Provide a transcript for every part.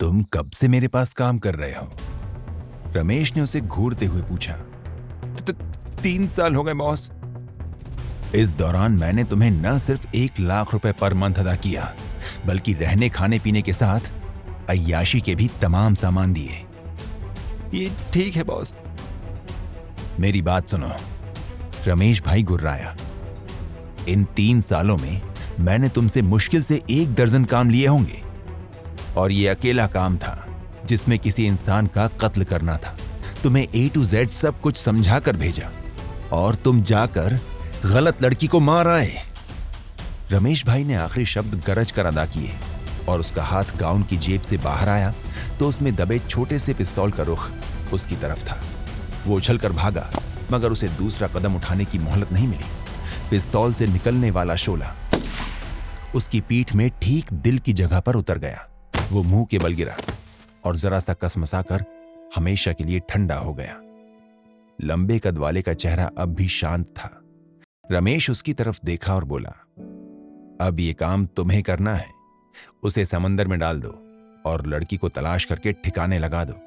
तुम कब से मेरे पास काम कर रहे हो? रमेश ने उसे घूरते हुए पूछा। 3 साल हो गए बॉस। इस दौरान मैंने तुम्हें न सिर्फ 1 लाख रुपए पर मंथ अदा किया, बल्कि रहने खाने पीने के साथ अय्याशी के भी तमाम सामान दिए। ये ठीक है बॉस। मेरी बात सुनो, रमेश भाई गुर्राया। इन 3 सालों में मैंने तुमसे मुश्किल से 1 दर्जन काम लिए होंगे, और ये अकेला काम था जिसमें किसी इंसान का कत्ल करना था। तुम्हें A to Z सब कुछ समझा कर भेजा, और तुम जाकर गलत लड़की को मार आए। रमेश भाई ने आखिरी शब्द गरज कर अदा किए, और उसका हाथ गाउन की जेब से बाहर आया तो उसमें दबे छोटे से पिस्तौल का रुख उसकी तरफ था। वो उछलकर भागा, मगर उसे दूसरा कदम उठाने की मोहलत नहीं मिली। पिस्तौल से निकलने वाला शोला उसकी पीठ में ठीक दिल की जगह पर उतर गया। वो मुंह के बल गिरा और जरा सा कसमसाकर हमेशा के लिए ठंडा हो गया। लंबे कद वाले का चेहरा अब भी शांत था। रमेश उसकी तरफ देखा और बोला, अब ये काम तुम्हें करना है। उसे समंदर में डाल दो और लड़की को तलाश करके ठिकाने लगा दो।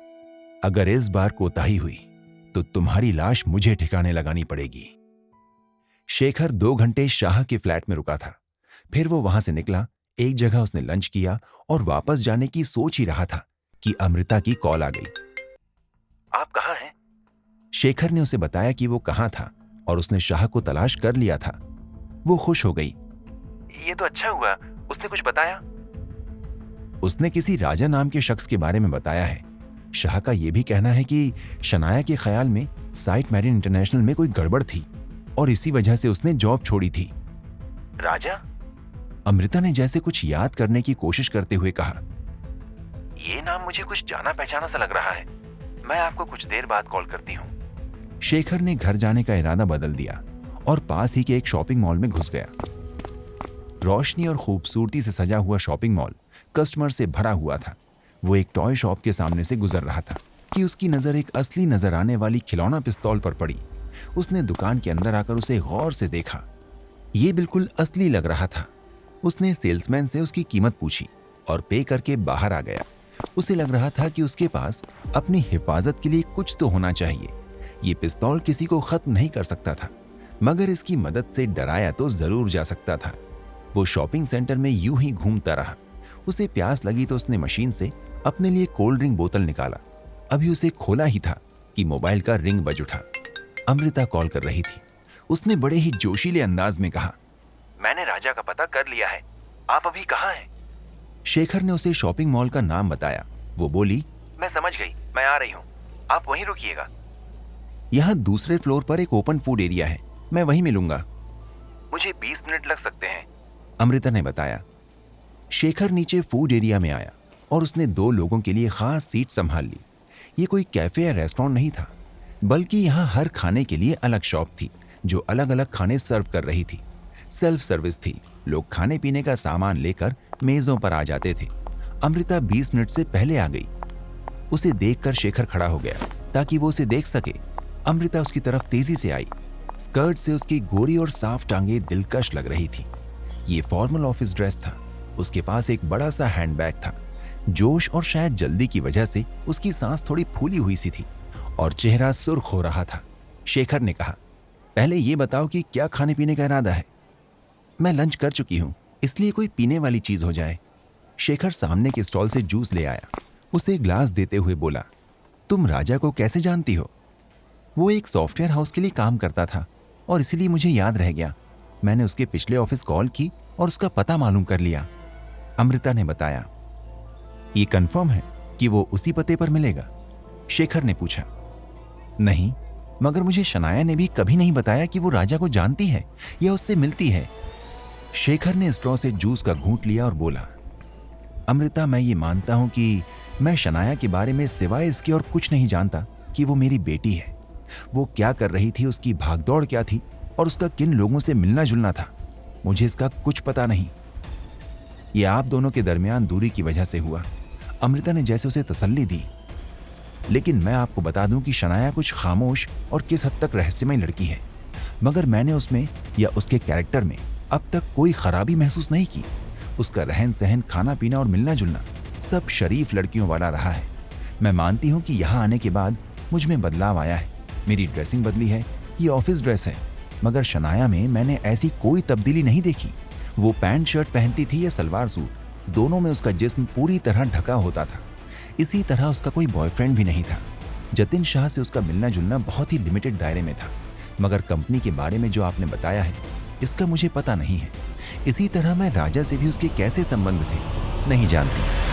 अगर इस बार कोताही हुई तो तुम्हारी लाश मुझे ठिकाने लगानी पड़ेगी। शेखर 2 घंटे शाह के फ्लैट में रुका था। फिर वो वहां से निकला। एक जगह उसने लंच किया और वापस जाने की सोच ही रहा था कि अमृता की कॉल आ गई। आप कहाँ हैं? शेखर ने उसे बताया कि वो कहाँ था और उसने शाह को तलाश कर लिया था। वो खुश हो गई। ये तो अच्छा हुआ। उसने कुछ बताया? उसने किसी राजा नाम के शख्स के बारे में बताया है। शाह का यह भी कहना है कि शनाया के ख्याल में साइट मैरिन इंटरनेशनल में कोई गड़बड़ थी और इसी वजह से उसने जॉब छोड़ी थी। राजा? अमृता ने जैसे कुछ याद करने की कोशिश करते हुए कहा, यह नाम मुझे कुछ जाना पहचाना सा लग रहा है। मैं आपको कुछ देर बाद कॉल करती हूं। शेखर ने घर जाने का इरादा बदल दिया और पास ही के एक शॉपिंग मॉल में घुस गया। रोशनी और खूबसूरती से सजा हुआ शॉपिंग मॉल कस्टमर से भरा हुआ था। वो एक टॉय शॉप के सामने से गुजर रहा था कि उसकी नजर एक असली नजर आने वाली खिलौना पिस्तौल पर पड़ी। उसने दुकान के अंदर आकर उसे गौर से देखा। ये बिल्कुल असली लग रहा था। उसने सेल्समैन से उसकी कीमत पूछी और पे करके बाहर आ गया। उसे लग रहा था कि उसके पास अपनी हिफाजत के लिए कुछ तो होना चाहिए। ये पिस्तौल किसी को खत्म नहीं कर सकता था, मगर इसकी मदद से डराया तो जरूर जा सकता था। वो शॉपिंग सेंटर में यूं ही घूमता रहा। उसे प्यास लगी तो उसने मशीन से अपने लिए कोल्ड ड्रिंक बोतल निकाला। अभी उसे खोला ही था कि मोबाइल का रिंग बज उठा। अमृता कॉल कर रही थी। उसने बड़े ही जोशीले अंदाज में कहा, मैंने राजा का पता कर लिया है। आप अभी कहाँ हैं? शेखर ने उसे शॉपिंग मॉल का नाम बताया। वो बोली, मैं समझ गई, मैं आ रही हूँ, आप वहीं रुकिएगा। यहाँ दूसरे फ्लोर पर एक ओपन फूड एरिया है, मैं वहीं मिलूंगा। मुझे 20 मिनट लग सकते हैं, अमृता ने बताया। शेखर नीचे फूड एरिया में आया और उसने 2 लोगों के लिए खास सीट संभाल ली। ये कोई कैफे या रेस्टोरेंट नहीं था, बल्कि यहाँ हर खाने के लिए अलग शॉप थी जो अलग अलग खाने सर्व कर रही थी। सेल्फ सर्विस थी। लोग खाने पीने का सामान लेकर मेजों पर आ जाते थे। अमृता 20 मिनट से पहले आ गई। उसे देखकर शेखर खड़ा हो गया ताकि वो उसे देख सके। अमृता उसकी तरफ तेजी से आई। स्कर्ट से उसकी गोरी और साफ टांगें दिलकश लग रही थी। ये फॉर्मल ऑफिस ड्रेस था। उसके पास एक बड़ा सा हैंडबैग था। जोश और शायद जल्दी की वजह से उसकी सांस थोड़ी फूली हुई सी थी और चेहरा सुर्ख हो रहा था। शेखर ने कहा, पहले ये बताओ कि क्या खाने पीने का इरादा है? मैं लंच कर चुकी हूँ, इसलिए कोई पीने वाली चीज हो जाए। शेखर सामने के स्टॉल से जूस ले आया। उसे ग्लास देते हुए बोला, तुम राजा को कैसे जानती हो? वो एक सॉफ्टवेयर हाउस के लिए काम करता था और इसीलिए मुझे याद रह गया। मैंने उसके पिछले ऑफिस कॉल की और उसका पता मालूम कर लिया, अमृता ने बताया। ये कंफर्म है कि वो उसी पते पर मिलेगा? शेखर ने पूछा। नहीं, मगर मुझे शनाया ने भी कभी नहीं बताया कि वो राजा को जानती है या उससे मिलती है। शेखर ने स्ट्रॉ से जूस का घूंट लिया और बोला, अमृता, मैं ये मानता हूं कि मैं शनाया के बारे में सिवाय इसके और कुछ नहीं जानता कि वो मेरी बेटी है। वो क्या कर रही थी, उसकी भागदौड़ क्या थी और उसका किन लोगों से मिलना जुलना था, मुझे इसका कुछ पता नहीं। ये आप दोनों के दरमियान दूरी की वजह से हुआ, अमृता ने जैसे उसे तसल्ली दी। लेकिन मैं आपको बता दूं कि शनाया कुछ खामोश और किस हद तक रहस्यमय लड़की है, मगर मैंने उसमें या उसके कैरेक्टर में अब तक कोई खराबी महसूस नहीं की। उसका रहन सहन, खाना पीना और मिलना जुलना सब शरीफ लड़कियों वाला रहा है। मैं मानती हूँ कि यहाँ आने के बाद मुझ में बदलाव आया है, मेरी ड्रेसिंग बदली है, ये ऑफिस ड्रेस है, मगर शनाया में मैंने ऐसी कोई तब्दीली नहीं देखी। वो पैंट शर्ट पहनती थी या सलवार सूट, दोनों में उसका जिस्म पूरी तरह ढका होता था। इसी तरह उसका कोई बॉयफ्रेंड भी नहीं था। जतिन शाह से उसका मिलना जुलना बहुत ही लिमिटेड दायरे में था, मगर कंपनी के बारे में जो आपने बताया है इसका मुझे पता नहीं है। इसी तरह मैं राजा से भी उसके कैसे संबंध थे नहीं जानती।